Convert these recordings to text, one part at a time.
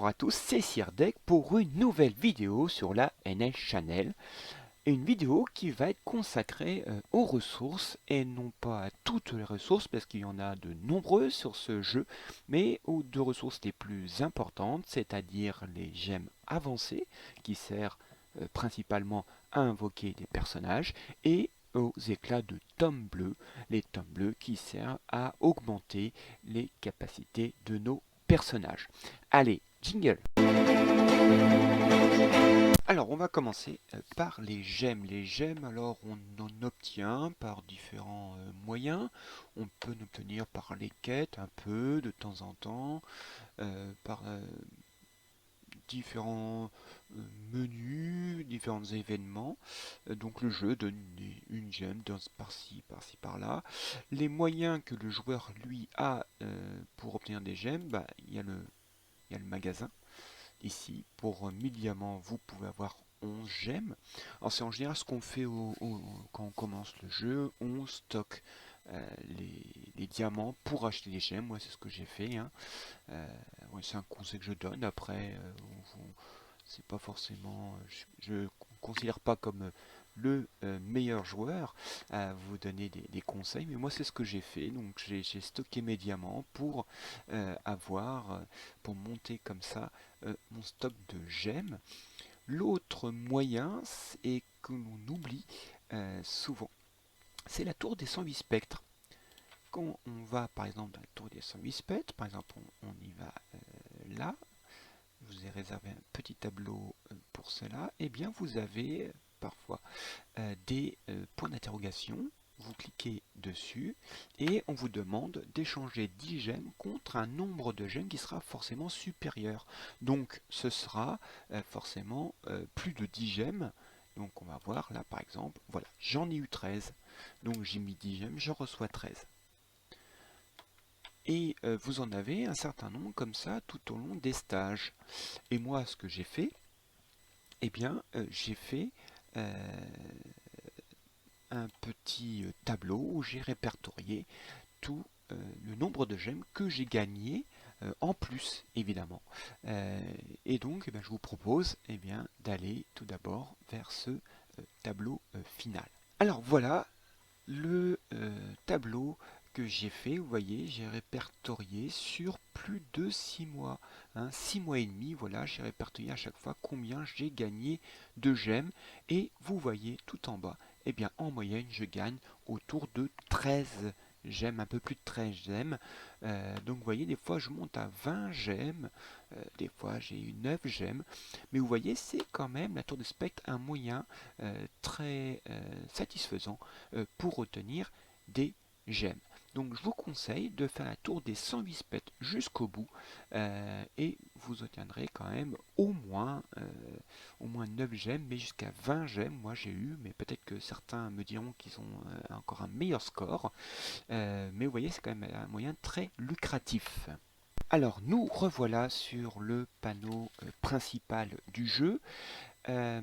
à tous, c'est Sirdek pour une nouvelle vidéo sur la NL Channel. Une vidéo qui va être consacrée aux ressources et non pas à toutes les ressources parce qu'il y en a de nombreuses sur ce jeu, mais aux deux ressources les plus importantes, c'est-à-dire les gemmes avancées qui servent principalement à invoquer des personnages et aux éclats de tomes bleus, les tomes bleus qui servent à augmenter les capacités de nos personnages. Allez, jingle. Alors, on va commencer par les gemmes. Les gemmes, alors, on en obtient par différents moyens. On peut en obtenir par les quêtes, un peu, de temps en temps, par différents menus, différents événements. Donc, le jeu donne une gemme par-ci, par-ci, par-là. Les moyens que le joueur, lui, a pour obtenir des gemmes, bah, il y a le magasin. Ici, pour 1000 diamants, vous pouvez avoir 11 gemmes. Alors c'est en général ce qu'on fait quand on commence le jeu, on stocke les diamants pour acheter les gemmes. Moi c'est ce que j'ai fait, hein. Ouais, c'est un conseil que je donne. Après, c'est pas forcément, je considère pas comme le meilleur joueur à vous donner des conseils, mais moi c'est ce que j'ai fait. Donc j'ai stocké mes diamants pour pour monter comme ça mon stock de gemmes. L'autre moyen, et que l'on oublie souvent, c'est la tour des 108 spectres. Quand on va par exemple dans la tour des 108 spectres, par exemple on y va là, je vous ai réservé un petit tableau pour cela, et bien vous avez parfois des points d'interrogation. Vous cliquez dessus et on vous demande d'échanger 10 gemmes contre un nombre de gemmes qui sera forcément supérieur. Donc ce sera forcément plus de 10 gemmes. Donc on va voir là par exemple, voilà, j'en ai eu 13. Donc j'ai mis 10 gemmes, je reçois 13. Et vous en avez un certain nombre comme ça tout au long des stages. Et moi ce que j'ai fait, eh bien j'ai fait un petit tableau où j'ai répertorié tout le nombre de gemmes que j'ai gagné en plus évidemment. Et donc eh bien, je vous propose eh bien, d'aller tout d'abord vers ce tableau final. Alors voilà le tableau que j'ai fait. Vous voyez, j'ai répertorié sur plus de 6 mois. 6 mois et demi, voilà, j'ai répertorié à chaque fois combien j'ai gagné de gemmes. Et vous voyez tout en bas, eh bien en moyenne, je gagne autour de 13 gemmes, un peu plus de 13 gemmes. Donc vous voyez, des fois je monte à 20 gemmes, des fois j'ai eu 9 gemmes. Mais vous voyez, c'est quand même la tour de spectre un moyen très satisfaisant pour obtenir des gemmes. Donc je vous conseille de faire la tour des 108 spectres jusqu'au bout et vous obtiendrez quand même au moins 9 gemmes, mais jusqu'à 20 gemmes, moi j'ai eu, mais peut-être que certains me diront qu'ils ont encore un meilleur score. Mais vous voyez, c'est quand même un moyen très lucratif. Alors nous revoilà sur le panneau principal du jeu. Euh,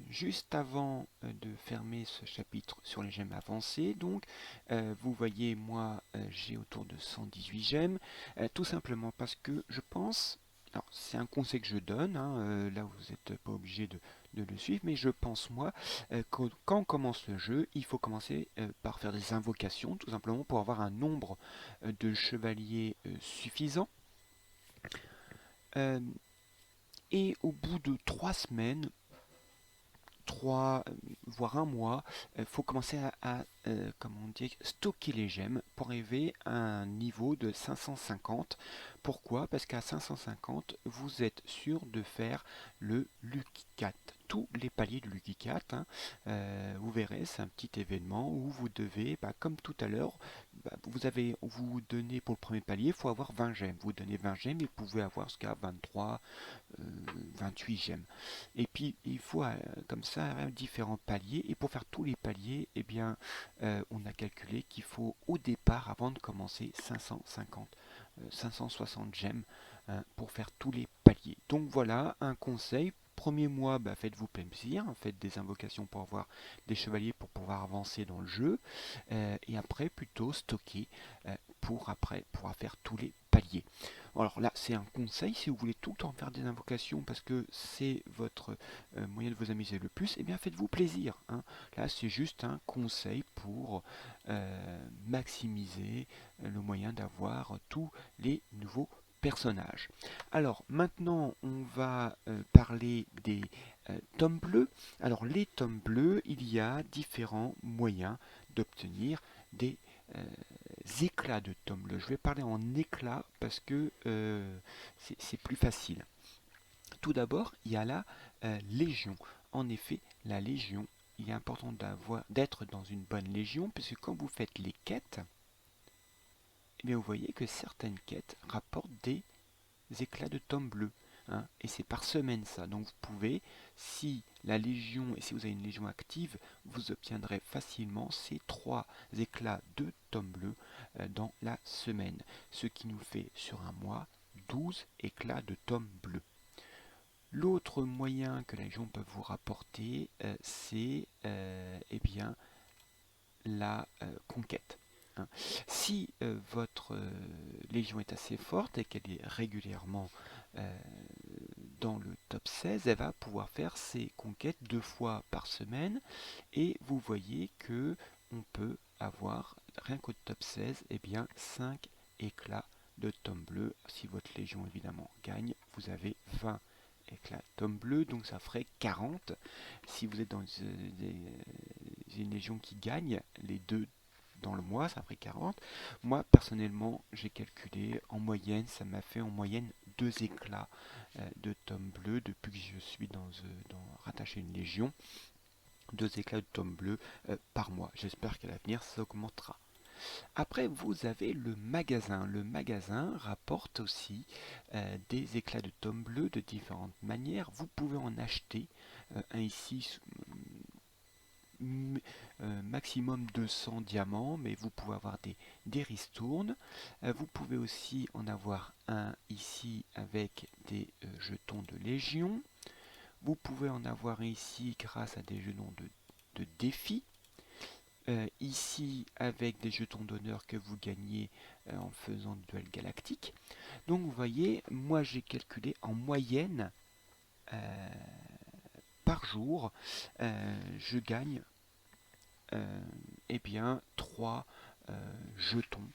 Juste avant de fermer ce chapitre sur les gemmes avancées, donc, vous voyez, moi, j'ai autour de 118 gemmes, tout simplement parce que je pense, alors c'est un conseil que je donne, hein, là vous n'êtes pas obligé de le suivre, mais je pense, moi, que quand on commence le jeu, il faut commencer par faire des invocations, tout simplement pour avoir un nombre de chevaliers suffisant. Euh, et au bout de 3 semaines, 3 voire un mois, il faut commencer comment on dit, stocker les gemmes pour arriver à un niveau de 550. Pourquoi? Parce qu'à 550, vous êtes sûr de faire le Lucky 4. Tous les paliers du Lucky 4, hein, vous verrez, c'est un petit événement où vous devez, bah, comme tout à l'heure, bah, vous donnez pour le premier palier, il faut avoir 20 gemmes. Vous donnez 20 gemmes et vous pouvez avoir jusqu'à 23, 28 gemmes. Et puis il faut comme ça différents paliers. Et pour faire tous les paliers, eh bien, on a calculé qu'il faut au départ, avant de commencer, 550, 560 gemmes pour faire tous les paliers. Donc voilà un conseil premier mois, bah, faites-vous plaisir, faites des invocations pour avoir des chevaliers pour pouvoir avancer dans le jeu, et après plutôt stocker pour après pouvoir faire tous les paliers. Alors là, c'est un conseil, si vous voulez tout le temps faire des invocations parce que c'est votre moyen de vous amuser le plus, eh bien faites-vous plaisir, hein. Là, c'est juste un conseil pour maximiser le moyen d'avoir tous les nouveaux personnages. Alors maintenant, on va parler des tomes bleus. Alors les tomes bleus, il y a différents moyens d'obtenir des éclats de tomes bleus. Je vais parler en éclats parce que c'est plus facile. Tout d'abord, il y a la légion. En effet, la légion, il est important d'être dans une bonne légion, puisque quand vous faites les quêtes, eh bien, vous voyez que certaines quêtes rapportent des éclats de tomes bleus, hein, et c'est par semaine ça. Donc vous pouvez, si la légion, et si vous avez une légion active, vous obtiendrez facilement ces 3 éclats de tomes bleus dans la semaine. Ce qui nous fait sur un mois 12 éclats de tomes bleus. L'autre moyen que la légion peut vous rapporter, c'est eh bien, la conquête, hein. Si votre légion est assez forte et qu'elle est régulièrement dans le top 16, elle va pouvoir faire ses conquêtes 2 fois par semaine, et vous voyez que on peut avoir, rien qu'au top 16, eh bien 5 éclats de tome bleu. Si votre légion évidemment gagne, vous avez 20 éclats de tome bleu, donc ça ferait 40. Si vous êtes dans une légion qui gagne les 2 dans le mois, ça ferait 40. Moi, personnellement, j'ai calculé en moyenne, ça m'a fait en moyenne 2 éclats de tome bleu depuis que je suis rattaché à une légion. 2 éclats de tome bleu par mois. J'espère qu'à l'avenir, ça augmentera. Après, vous avez le magasin. Le magasin rapporte aussi des éclats de tome bleu de différentes manières. Vous pouvez en acheter un ici, maximum 200 diamants, mais vous pouvez avoir des ristournes. Vous pouvez aussi en avoir un ici avec des jetons de légion. Vous pouvez en avoir ici grâce à des jetons de défi. Ici avec des jetons d'honneur que vous gagnez en faisant du duel galactique. Donc vous voyez, moi j'ai calculé en moyenne par jour, je gagne eh bien 3 jetons,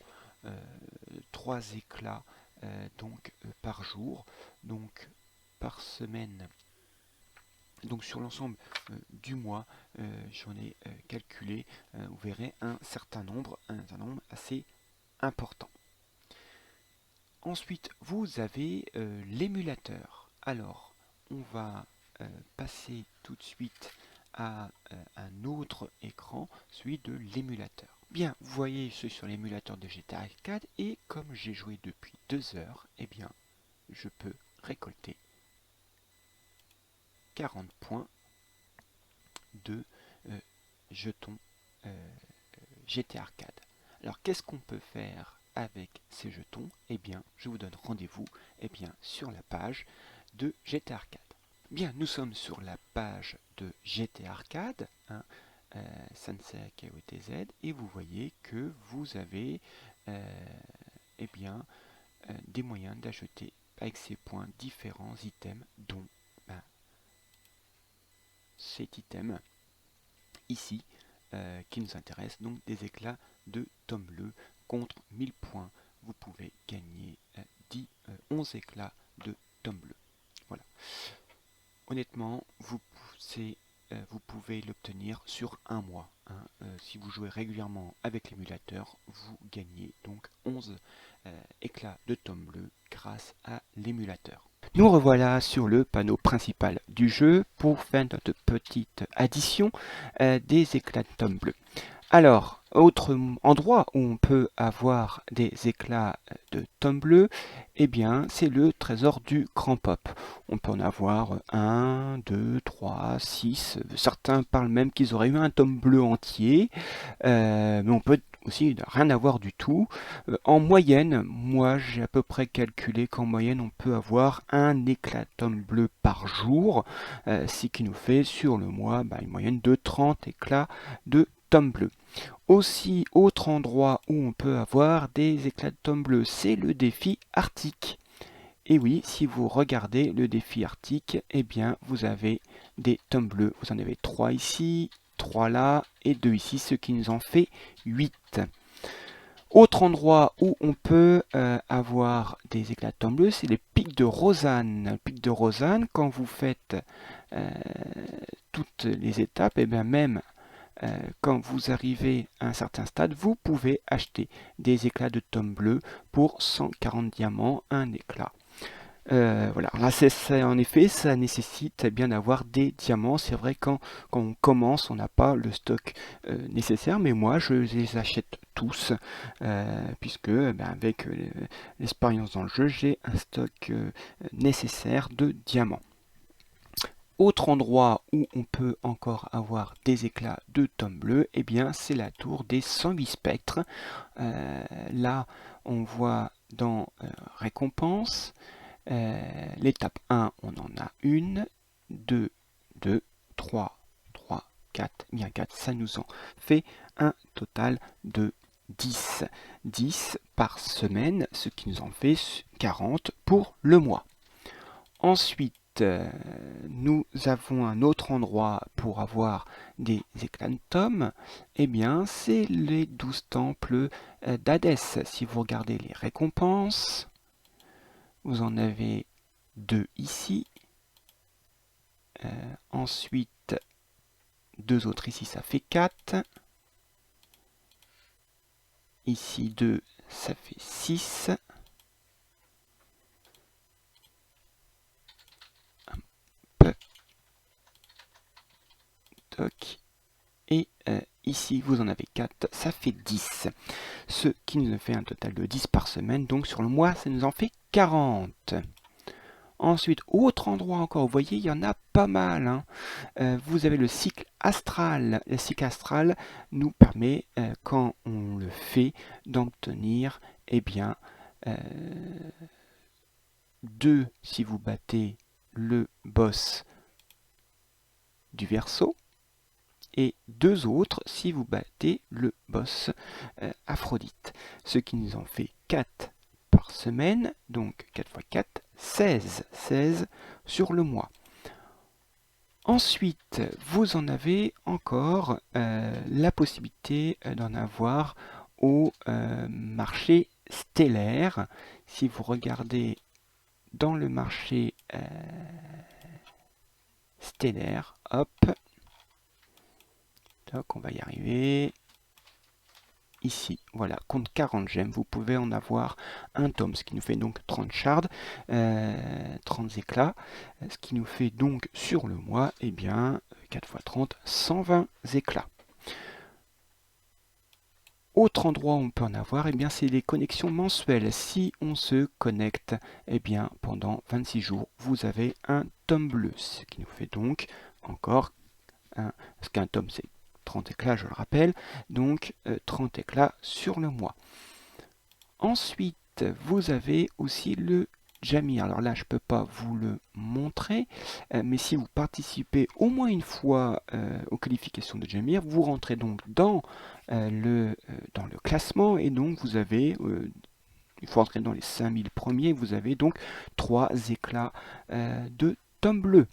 3 éclats donc par jour, donc par semaine. Donc sur l'ensemble du mois, j'en ai calculé, vous verrez un certain nombre assez important. Ensuite, vous avez l'émulateur. Alors, on va passer tout de suite à un autre écran, celui de l'émulateur. Bien, vous voyez, je suis sur l'émulateur de GTA 4 et comme j'ai joué depuis 2 heures, eh bien, je peux récolter 40 points de jetons GTA Arcade. Alors qu'est-ce qu'on peut faire avec ces jetons? Eh bien, je vous donne rendez-vous sur la page de GTA Arcade. Bien, nous sommes sur la page de GTA Arcade, hein, Sensei KOTZ, et vous voyez que vous avez eh bien, des moyens d'acheter avec ces points différents items, dont cet item ici qui nous intéresse, donc des éclats de tome bleu. Contre 1000 points, vous pouvez gagner 11 éclats de tome bleu. Voilà. Honnêtement, vous pouvez l'obtenir sur un mois, hein. Si vous jouez régulièrement avec l'émulateur, vous gagnez donc 11 éclats de tome bleu grâce à l'émulateur. Nous revoilà sur le panneau principal du jeu pour faire notre petite addition des éclats de tome bleu. Alors, autre endroit où on peut avoir des éclats de tome bleu, eh bien, c'est le trésor du Grand Pop. On peut en avoir 1, 2, 3, 6. Certains parlent même qu'ils auraient eu un tome bleu entier. Mais on peut aussi de rien avoir du tout. En moyenne, moi j'ai à peu près calculé qu'en moyenne on peut avoir un éclatome bleu par jour, ce qui nous fait sur le mois une moyenne de 30 éclats de tomes bleus. Aussi, autre endroit où on peut avoir des éclats de tomes bleus, c'est le défi arctique. Et oui, si vous regardez le défi arctique, eh bien vous avez des tomes bleus. Vous en avez 3 ici, 3 là et 2 ici, ce qui nous en fait 8. Autre endroit où on peut avoir des éclats de tomes bleus, c'est les pics de Rosanne. Le pic de Rosanne, quand vous faites toutes les étapes, et bien même quand vous arrivez à un certain stade, vous pouvez acheter des éclats de tomes bleus pour 140 diamants, un éclat. Voilà, là en effet, ça nécessite bien d'avoir des diamants. C'est vrai quand on commence, on n'a pas le stock nécessaire, mais moi je les achète tous, puisque avec l'expérience dans le jeu, j'ai un stock nécessaire de diamants. Autre endroit où on peut encore avoir des éclats de tomes bleus, eh bien c'est la tour des 108 spectres. Là, on voit dans récompense. L'étape 1, on en a une, 2, 2, 3, 3, 4, bien 4, ça nous en fait un total de 10. 10 par semaine, ce qui nous en fait 40 pour le mois. Ensuite, nous avons un autre endroit pour avoir des éclats de tomes, eh bien c'est les 12 temples d'Hadès. Si vous regardez les récompenses, vous en avez 2 ici. Ensuite, 2 autres ici, ça fait 4. Ici, 2, ça fait 6. Toc. Et ici, vous en avez 4, ça fait 10. Ce qui nous fait un total de 10 par semaine. Donc sur le mois, ça nous en fait 40. Ensuite, autre endroit encore, vous voyez, il y en a pas mal. Hein. Vous avez le cycle astral. Le cycle astral nous permet, quand on le fait, d'obtenir, eh bien, 2 si vous battez le boss du Verseau, et 2 autres si vous battez le boss Aphrodite. Ce qui nous en fait 4 par semaine, donc 4 x 4, 16. 16 sur le mois. Ensuite, vous en avez encore la possibilité d'en avoir au marché stellaire. Si vous regardez dans le marché stellaire, hop, donc on va y arriver. Ici, voilà, contre 40 gemmes, vous pouvez en avoir un tome, ce qui nous fait donc 30 shards, 30 éclats, ce qui nous fait donc sur le mois, eh bien, 4 x 30, 120 éclats. Autre endroit où on peut en avoir, eh bien, c'est les connexions mensuelles. Si on se connecte, eh bien, pendant 26 jours, vous avez un tome bleu, ce qui nous fait donc encore parce qu'un tome c'est 30 éclats, je le rappelle, donc 30 éclats sur le mois. Ensuite, vous avez aussi le Jamir. Alors là, je ne peux pas vous le montrer, mais si vous participez au moins une fois aux qualifications de Jamir, vous rentrez donc dans le classement, et donc vous avez, il faut entrer dans les 5000 premiers, vous avez donc 3 éclats de tome bleu.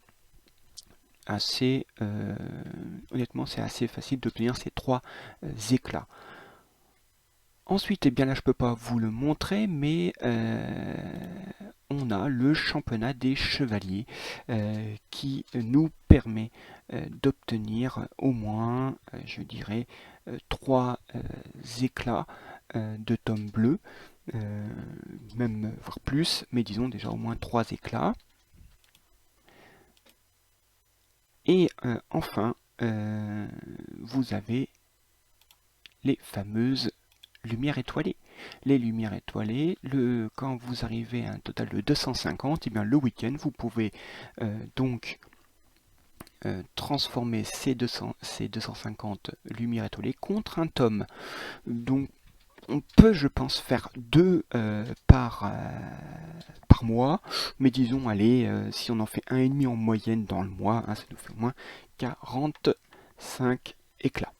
Honnêtement, c'est assez facile d'obtenir ces 3 éclats. Ensuite, eh bien là, je ne peux pas vous le montrer, mais on a le championnat des chevaliers qui nous permet d'obtenir au moins, je dirais, 3 éclats de tome bleu, même voire plus, mais disons déjà au moins 3 éclats. Et enfin, vous avez les fameuses lumières étoilées. Les lumières étoilées, quand vous arrivez à un total de 250, et bien le week-end, vous pouvez donc transformer ces 250 lumières étoilées contre un tome. Donc on peut, je pense, faire 2 par mois, mais disons, allez, si on en fait 1,5 en moyenne dans le mois, ça nous fait au moins 45 éclats.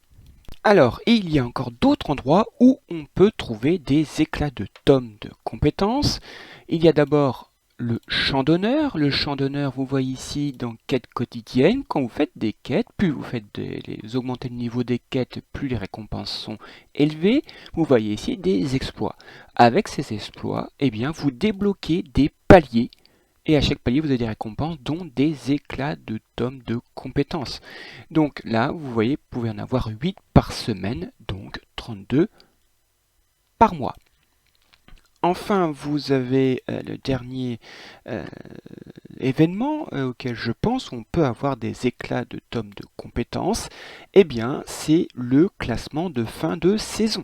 Alors, il y a encore d'autres endroits où on peut trouver des éclats de tomes de compétences. Il y a d'abord le champ d'honneur. Le champ d'honneur, vous voyez ici dans quête quotidienne, quand vous faites des quêtes, plus vous faites augmenter le niveau des quêtes, plus les récompenses sont élevées. Vous voyez ici des exploits. Avec ces exploits, eh bien, vous débloquez des paliers. Et à chaque palier, vous avez des récompenses, dont des éclats de tomes de compétences. Donc là, vous voyez, vous pouvez en avoir 8 par semaine, donc 32 par mois. Enfin, vous avez le dernier événement auquel je pense on peut avoir des éclats de tomes de compétences. Eh bien, c'est le classement de fin de saison.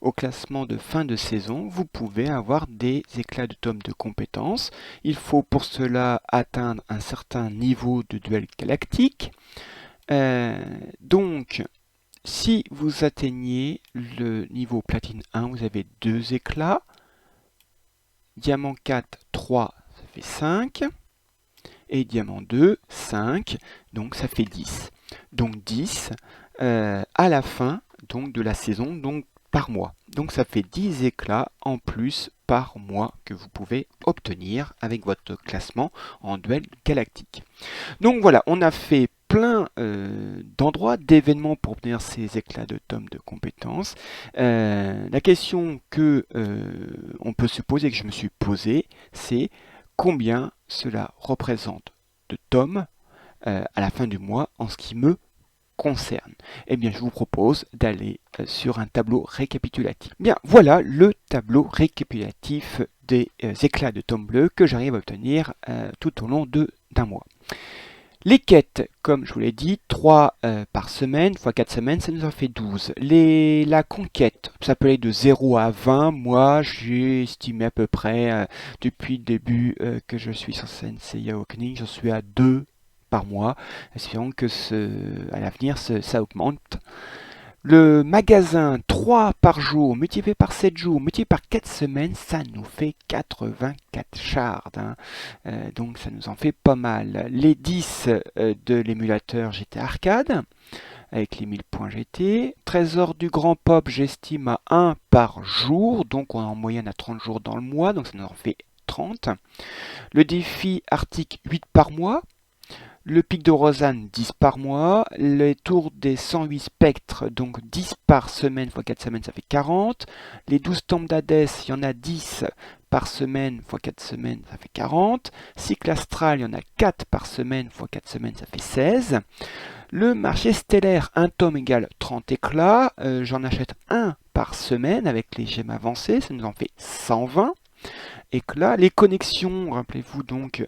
Au classement de fin de saison, vous pouvez avoir des éclats de tomes de compétences. Il faut pour cela atteindre un certain niveau de duel galactique. Donc, si vous atteignez le niveau platine 1, vous avez 2 éclats. Diamant 4, 3, ça fait 5. Et diamant 2, 5, donc ça fait 10. Donc 10 à la fin donc, de la saison, donc par mois. Donc ça fait 10 éclats en plus par mois que vous pouvez obtenir avec votre classement en duel galactique. Donc voilà, on a fait plein d'endroits, d'événements pour obtenir ces éclats de tomes de compétences. La question que on peut se poser, que je me suis posée, c'est combien cela représente de tomes à la fin du mois en ce qui me concerne. Eh bien, je vous propose d'aller sur un tableau récapitulatif. Bien, voilà le tableau récapitulatif des éclats de tomes bleus que j'arrive à obtenir tout au long d'un mois. Les quêtes, comme je vous l'ai dit, 3 par semaine, x 4 semaines, ça nous en fait 12. La conquête, ça peut aller de 0 à 20. Moi, j'ai estimé à peu près, depuis le début que je suis sur Senseiya Awakening, j'en suis à 2 par mois. Espérons que à l'avenir, ça augmente. Le magasin, 3 par jour, multiplié par 7 jours, multiplié par 4 semaines, ça nous fait 84 shards. Donc ça nous en fait pas mal. Les 10 de l'émulateur GT Arcade, avec les 1000 points GT. Trésor du Grand Pop, j'estime à 1 par jour, donc on est en moyenne à 30 jours dans le mois, donc ça nous en fait 30. Le défi Arctique, 8 par mois. Le pic de Rosanne, 10 par mois. Les tours des 108 spectres, donc 10 par semaine, x 4 semaines, ça fait 40. Les 12 tombes d'Hadès, il y en a 10 par semaine, x 4 semaines, ça fait 40. Cycle astral, il y en a 4 par semaine, x 4 semaines, ça fait 16. Le marché stellaire, 1 tome égale 30 éclats. J'en achète 1 par semaine avec les gemmes avancées, ça nous en fait 120 éclats. Les connexions, rappelez-vous donc,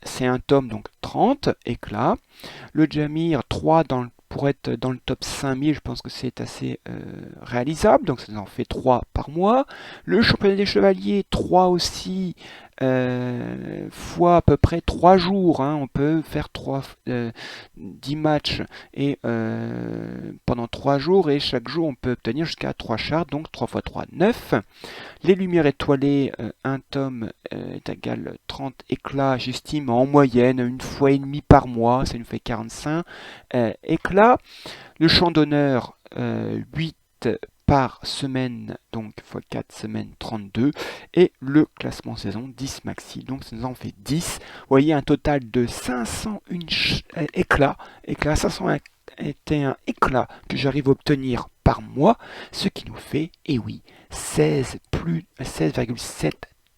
c'est un tome, donc 30 éclats. Le Jamir, 3 pour être dans le top 5000, je pense que c'est assez réalisable, donc ça en fait 3 par mois. Le championnat des chevaliers, 3 aussi, fois à peu près 3 jours. On peut faire 10 matchs et pendant 3 jours, et chaque jour on peut obtenir jusqu'à 3 shards, donc 3 x 3, 9. Les lumières étoilées, un tome est égal 30 éclats, j'estime en moyenne 1,5 fois par mois, ça nous fait 45 éclats. Le champ d'honneur, 8 par semaine, donc x 4 semaines, 32. Et le classement saison, 10 maxi, donc ça nous en fait 10. Vous voyez un total de 501 éclats, 501 éclats que j'arrive à obtenir par mois, ce qui nous fait, et oui, 16,7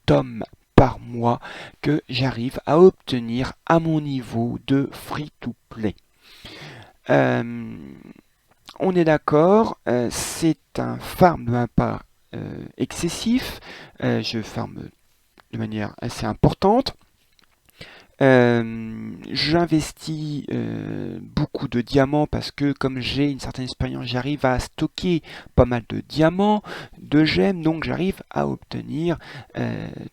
tomes par mois que j'arrive à obtenir à mon niveau de free-to-play. On est d'accord, c'est un farm de ma part excessif. Je farm de manière assez importante. J'investis beaucoup de diamants parce que comme j'ai une certaine expérience, j'arrive à stocker pas mal de diamants, de gemmes, donc j'arrive à obtenir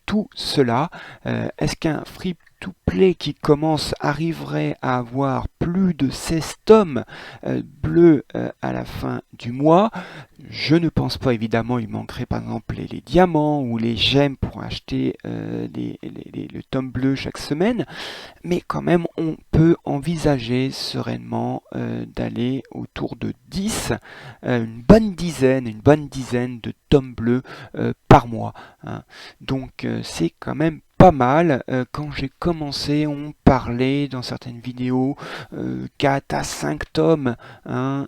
tout cela. Est-ce qu'un free free-to-play qui commence arriverait à avoir plus de 16 tomes bleus à la fin du mois. Je ne pense pas, évidemment, il manquerait par exemple les diamants ou les gemmes pour acheter le tome bleu chaque semaine, mais quand même on peut envisager sereinement d'aller autour de 10, une bonne dizaine de tomes bleus par mois, hein. Donc c'est quand même pas mal. Quand j'ai commencé, on parlait dans certaines vidéos 4 à 5 tomes, hein,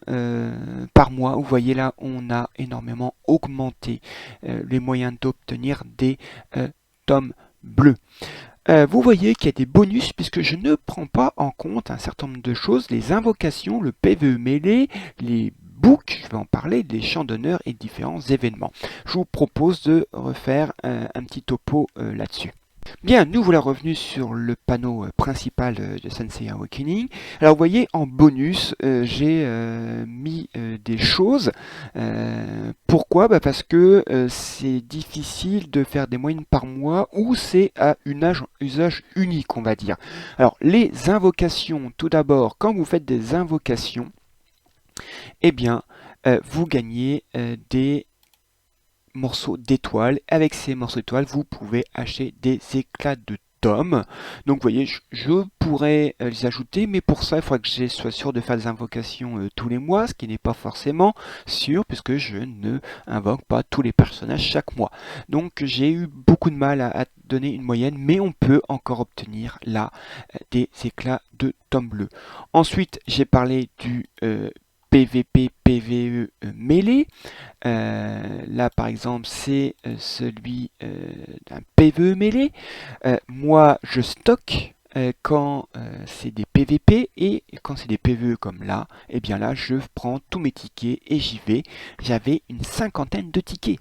par mois. Vous voyez là, on a énormément augmenté les moyens d'obtenir des tomes bleus. Vous voyez qu'il y a des bonus puisque je ne prends pas en compte un certain nombre de choses, les invocations, le PvE mêlé, les books, je vais en parler, les champs d'honneur et différents événements. Je vous propose de refaire un petit topo là-dessus. Bien, nous voilà revenus sur le panneau principal de Sensei Awakening. Alors vous voyez, en bonus, j'ai mis des choses. Pourquoi? Parce que c'est difficile de faire des moyennes par mois ou c'est à usage unique, on va dire. Alors les invocations, tout d'abord, quand vous faites des invocations, eh bien, vous gagnez des morceaux d'étoiles. Avec ces morceaux d'étoiles, vous pouvez acheter des éclats de tomes. Donc vous voyez, je pourrais les ajouter, mais pour ça, il faudrait que je sois sûr de faire des invocations tous les mois, ce qui n'est pas forcément sûr, puisque je ne invoque pas tous les personnages chaque mois. Donc j'ai eu beaucoup de mal à donner une moyenne, mais on peut encore obtenir là des éclats de tomes bleus. Ensuite, j'ai parlé du PVP, PVE mêlé. Là par exemple c'est celui d'un PvE mêlé. Moi je stocke quand c'est des PVP et quand c'est des PvE comme là, et bien là je prends tous mes tickets et j'y vais. J'avais une cinquantaine de tickets.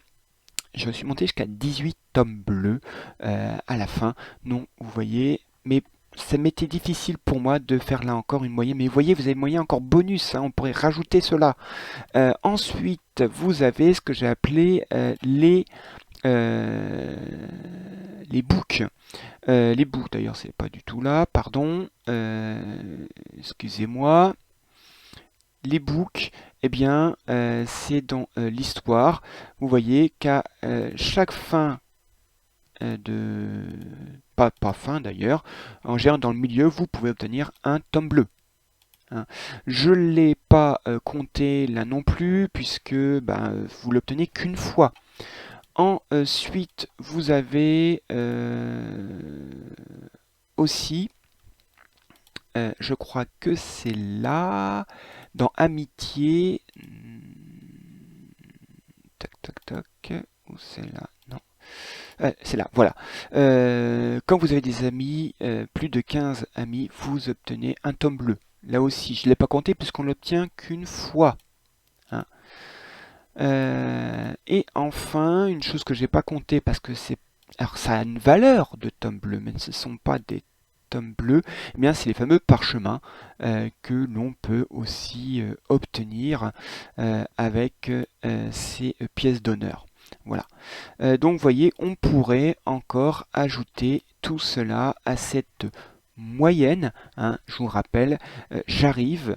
Je suis monté jusqu'à 18 tomes bleus à la fin. Non, vous voyez, mais ça m'était difficile pour moi de faire là encore une moyenne. Mais vous voyez, vous avez moyen encore bonus, hein, on pourrait rajouter cela. Ensuite, vous avez ce que j'ai appelé les books. Les books, d'ailleurs, c'est pas du tout là, pardon. Excusez-moi. Les books, eh bien, c'est dans l'histoire. Vous voyez qu'à chaque fin de... Pas fin d'ailleurs, en général dans le milieu, vous pouvez obtenir un tome bleu. Hein. Je ne l'ai pas compté là non plus, puisque vous l'obtenez qu'une fois. Ensuite, vous avez aussi, je crois que c'est là, dans Amitié, tac tac tac, ou c'est là, non. C'est là, voilà. Quand vous avez des amis, plus de 15 amis, vous obtenez un tome bleu. Là aussi, je ne l'ai pas compté puisqu'on l'obtient qu'une fois. Hein. Et enfin, une chose que je n'ai pas compté parce que c'est... Alors ça a une valeur de tome bleu, mais ce ne sont pas des tomes bleus. Eh bien, c'est les fameux parchemins que l'on peut aussi obtenir avec ces pièces d'honneur. Voilà. Donc vous voyez, on pourrait encore ajouter tout cela à cette moyenne. Hein. Je vous rappelle, j'arrive,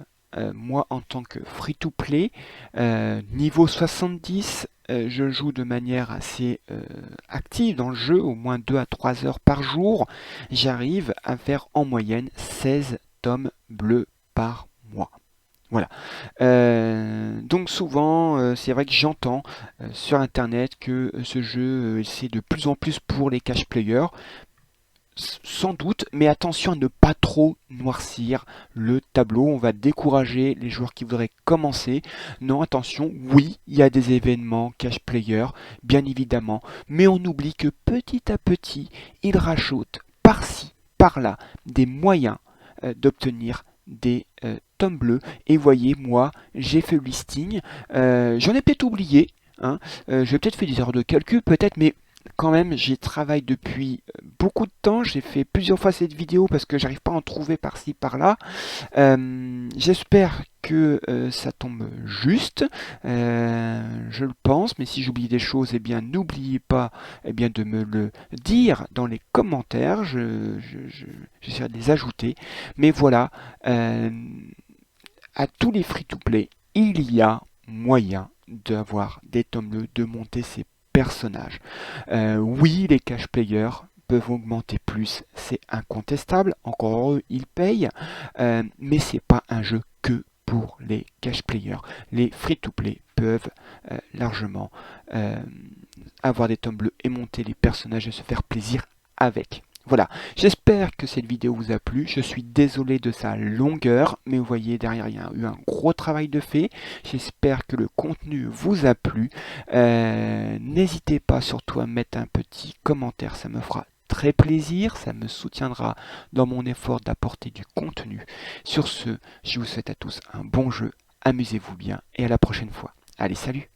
moi en tant que free-to-play, niveau 70, je joue de manière assez active dans le jeu, au moins 2 à 3 heures par jour. J'arrive à faire en moyenne 16 tomes bleus par mois. Voilà. Donc souvent, c'est vrai que j'entends sur Internet que ce jeu, c'est de plus en plus pour les cash players. Sans doute, mais attention à ne pas trop noircir le tableau. On va décourager les joueurs qui voudraient commencer. Non, attention, oui, il y a des événements cash player, bien évidemment, mais on oublie que petit à petit, ils rajoutent par-ci, par-là, des moyens d'obtenir des tomes bleus. Et voyez, moi, j'ai fait le listing. J'en ai peut-être oublié. Hein. J'ai peut-être fait des erreurs de calcul, peut-être, mais quand même, j'y travaille depuis beaucoup de temps. J'ai fait plusieurs fois cette vidéo parce que j'arrive pas à en trouver par-ci, par-là. J'espère que ça tombe juste, je le pense, mais si j'oublie des choses, eh bien n'oubliez pas de me le dire dans les commentaires, j'essaierai de les ajouter. Mais voilà, à tous les free-to-play, il y a moyen d'avoir des tomes bleus, de monter ses personnages. Oui, les cash players peuvent augmenter plus, c'est incontestable. Encore heureux, ils payent, mais c'est pas un jeu que pour les cash players. Les free-to-play peuvent largement avoir des tomes bleus et monter les personnages et se faire plaisir avec. Voilà, j'espère que cette vidéo vous a plu. Je suis désolé de sa longueur, mais vous voyez derrière il y a eu un gros travail de fait. J'espère que le contenu vous a plu. N'hésitez pas surtout à mettre un petit commentaire, ça me fera très plaisir, ça me soutiendra dans mon effort d'apporter du contenu. Sur ce, je vous souhaite à tous un bon jeu, amusez-vous bien et à la prochaine fois. Allez, salut!